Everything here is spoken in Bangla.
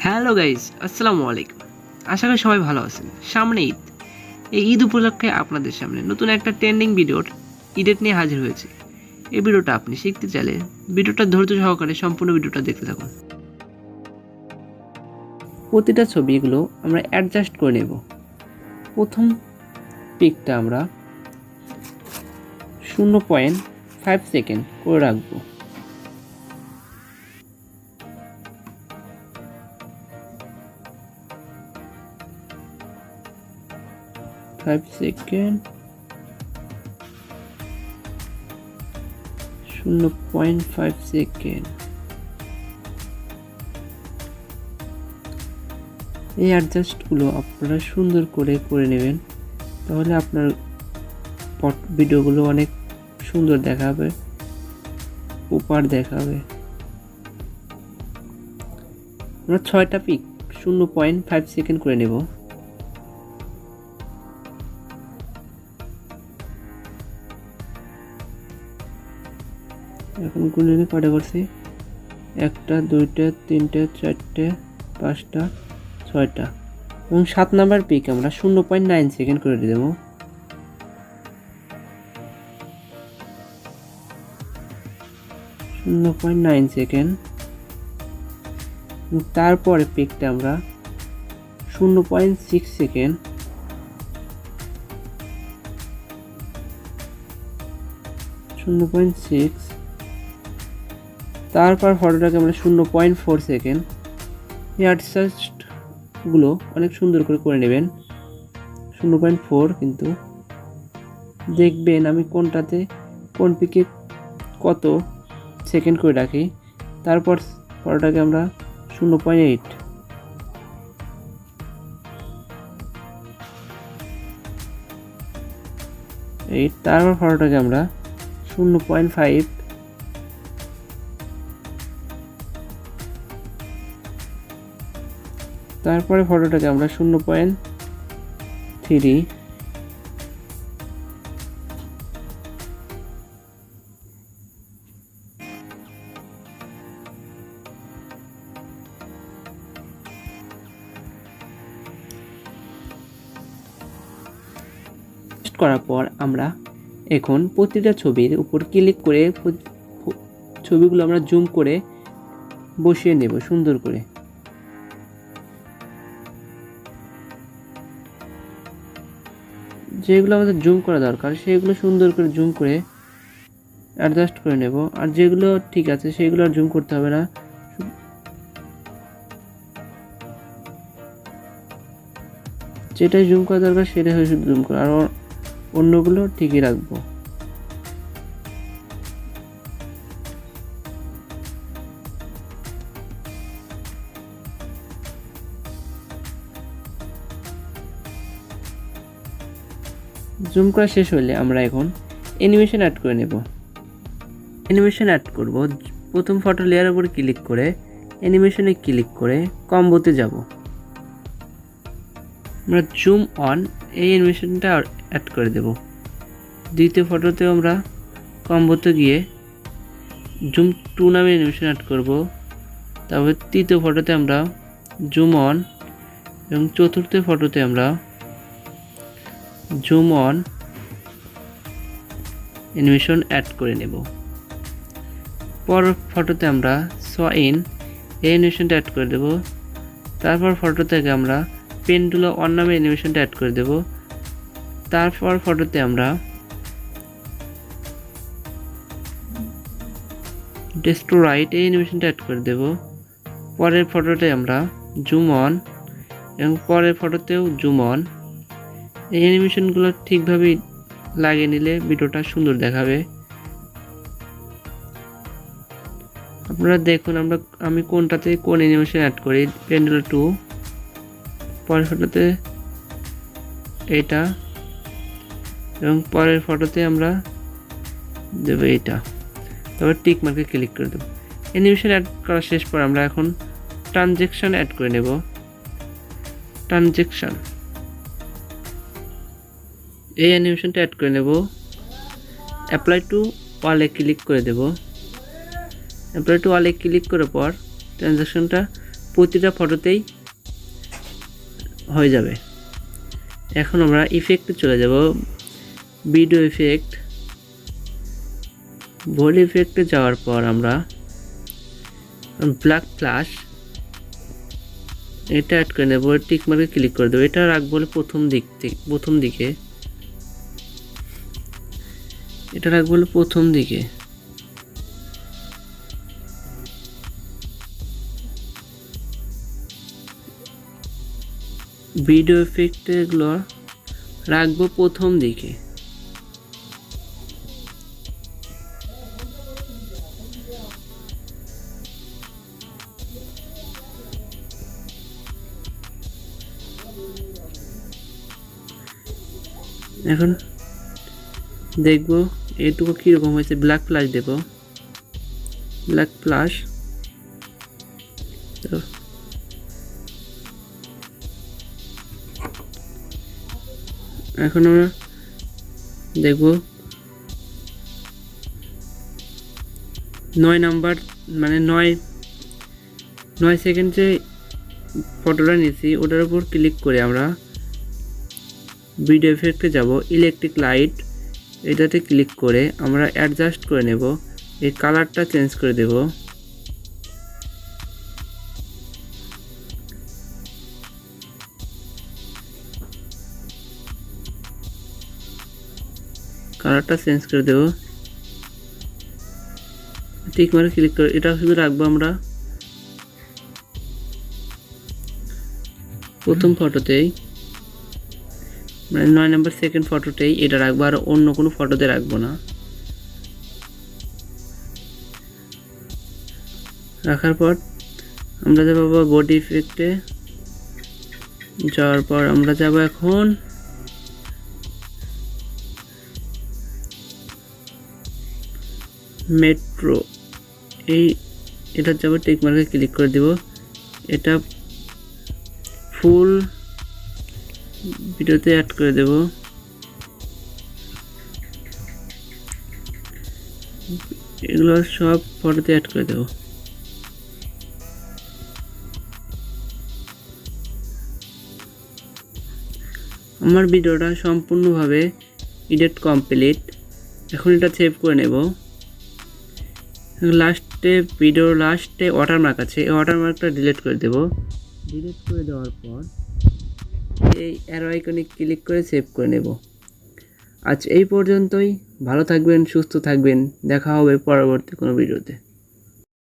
হ্যালো গাইজ, আসসালামু আলাইকুম। আশা করি সবাই ভালো আছেন। সামনে ঈদ। এই ঈদ উপলক্ষে আপনাদের সামনে নতুন একটা ট্রেন্ডিং ভিডিওর ঈডেট নিয়ে হাজির হয়েছে। এই ভিডিওটা আপনি শিখতে চাইলে ভিডিওটা ধৈর্য সহকারে সম্পূর্ণ ভিডিওটা দেখতে থাকুন। প্রতিটা ছবিগুলো আমরা অ্যাডজাস্ট করে নেব। প্রথম পিকটা আমরা 0.5 সেকেন্ড করে রাখবো। Second 0.5 second. এই অ্যাডজাস্টগুলো আপনারা সুন্দর করে নেবেন, তাহলে আপনার ভিডিওগুলো অনেক সুন্দর দেখাবে, উপর দেখাবে। আমরা 6টা পিক 0.5 সেকেন্ড করে নেব। এখন গুণে কটা করছি? 1টা 2টা 3টা 4টে 5টা 6টা এবং 7 নাম্বার পিক আমরা 0.9 সেকেন্ড করে দেব। তারপরে পিকটা আমরা 0.6 সেকেন্ড, তারপর ফটোটাকে আমরা 0.4 সেকেন্ড। এই অ্যাডজাস্টগুলো অনেক সুন্দর করে নেবেন। 0.4 কিন্তু দেখবেন আমি কোনটাতে কোন পিকে কত সেকেন্ড করে রাখি। তারপর ফটোটাকে আমরা 0.8, তারপর ফটোটাকে আমরা 0.5, তারপরে ফটোটাকে আমরা 0.3, করার পর আমরা এখন প্রতিটা ছবির উপর ক্লিক করে ছবিগুলো আমরা জুম করে বসিয়ে নেব সুন্দর করে। যেগুলো আমাদের জুম করা দরকার সেগুলো সুন্দর করে জুম করে অ্যাডজাস্ট করে নেব, আর যেগুলো ঠিক আছে সেগুলো আর জুম করতে হবে না। যেটাই জুম করা দরকার সেটাই শুধু জুম করা, আর অন্যগুলো ঠিকই রাখবো। জুম করা শেষ হলে আমরা এখন অ্যানিমেশন অ্যাড করে নেব। অ্যানিমেশন অ্যাড করব, প্রথম ফটো লেয়ারের উপর ক্লিক করে অ্যানিমেশনে ক্লিক করে কম্বোতে যাব। আমরা জুম অন এই অ্যানিমেশনটা অ্যাড করে দেব। দ্বিতীয় ফটোতেও আমরা কম্বোতে গিয়ে জুম 2 নামে অ্যানিমেশন অ্যাড করব। তারপর তৃতীয় ফটোতে আমরা জুম অন এবং চতুর্থ ফটোতে আমরা জুম অন অ্যানিমেশন অ্যাড করে নেব। পরের ফটোতে আমরা স ইন এই অ্যানিমেশনটা অ্যাড করে দেব। তারপর ফটো থেকে আমরা পেন্ডুলা অন নামে অ্যানিমেশনটা অ্যাড করে দেব। তারপর ফটোতে আমরা ডেস্ক টু রাইট এই অ্যানিমেশনটা অ্যাড করে দেব। পরের ফটোতে আমরা জুম অন এবং পরের ফটোতেও জুম অন। এই অ্যানিমেশনগুলো ঠিকভাবে লাগিয়ে নিলে ভিডিওটা সুন্দর দেখাবে। আপনারা দেখুন আমি কোনটাতে কোন অ্যানিমেশন অ্যাড করি। পেন্ডুলা 2, পরের ফটোতে এটা এবং পরের ফটোতে আমরা দেব এইটা। তারপর টিক মার্কে ক্লিক করে দেব। অ্যানিমেশন অ্যাড করা শেষ পর আমরা এখন ট্রানজেকশন অ্যাড করে নেব। ট্রানজেকশন এই অ্যানিমেশনটা অ্যাড করে নেব। অ্যাপ্লাই টু ওয়ালে ক্লিক করে দেব। অ্যাপ্লাই টু ওয়ালে ক্লিক করার পর ট্রানজ্যাকশনটা প্রতিটা ফটোতেই হয়ে যাবে। এখন আমরা ইফেক্টে চলে যাব, ভিডিও ইফেক্ট, বডি ইফেক্টে যাওয়ার পর আমরা ব্ল্যাক ফ্ল্যাশ এটা অ্যাড করে নেব, টিক মার্কে ক্লিক করে দেবো। এটা রাখবো প্রথম দিকে, এটা রাখবো প্রথম দিকে। ভিডিও ইফেক্ট এগুলো রাখবো প্রথম দিকে। এখন দেখবো এটুকু কীরকম হয়েছে। ব্ল্যাক ফ্ল্যাশ দেব, ব্ল্যাক ফ্ল্যাশ। এখন আমরা দেখব 9 নাম্বার, মানে 9 সেকেন্ড যে ফটোটা নিয়েছি ওটার উপর ক্লিক করে আমরা ভিডিও ইফেক্টে যাব, ইলেকট্রিক লাইট এটাতে ক্লিক করে আমরা অ্যাডজাস্ট করে নেব, এই কালারটা চেঞ্জ করে দেব। কালারটা চেঞ্জ করে দেব, ঠিক মানে ক্লিক করে এটা শুধু রাখবো আমরা প্রথম ফটোতেই, মানে 9 নাম্বার সেকেন্ড ফটোতেই এটা রাখবো, আর অন্য কোনো ফটোতে রাখবো না। রাখার পর আমরা যাব বডি ইফেক্টে, যাওয়ার পর আমরা যাব এখন মেট্রো, এটা যাব, টিক মার্কে ক্লিক করে দেব। এটা ফুল ভিডিওতে অ্যাড করে দেব। এগুলো সব ফটোতে অ্যাড করে দেব। আমার ভিডিওটা সম্পূর্ণভাবে এডিট কমপ্লিট। এখন এটা সেভ করে নেব। ভিডিওর লাস্টে ওয়াটারমার্ক আছে, এই ওয়াটারমার্কটা ডিলিট করে দেব। ডিলিট করে দেওয়ার পর এই অ্যারো আইকনে ক্লিক করে সেভ করে নেব। আজ এই পর্যন্তই। ভালো থাকবেন, সুস্থ থাকবেন, দেখা হবে পরবর্তী কোনো ভিডিওতে।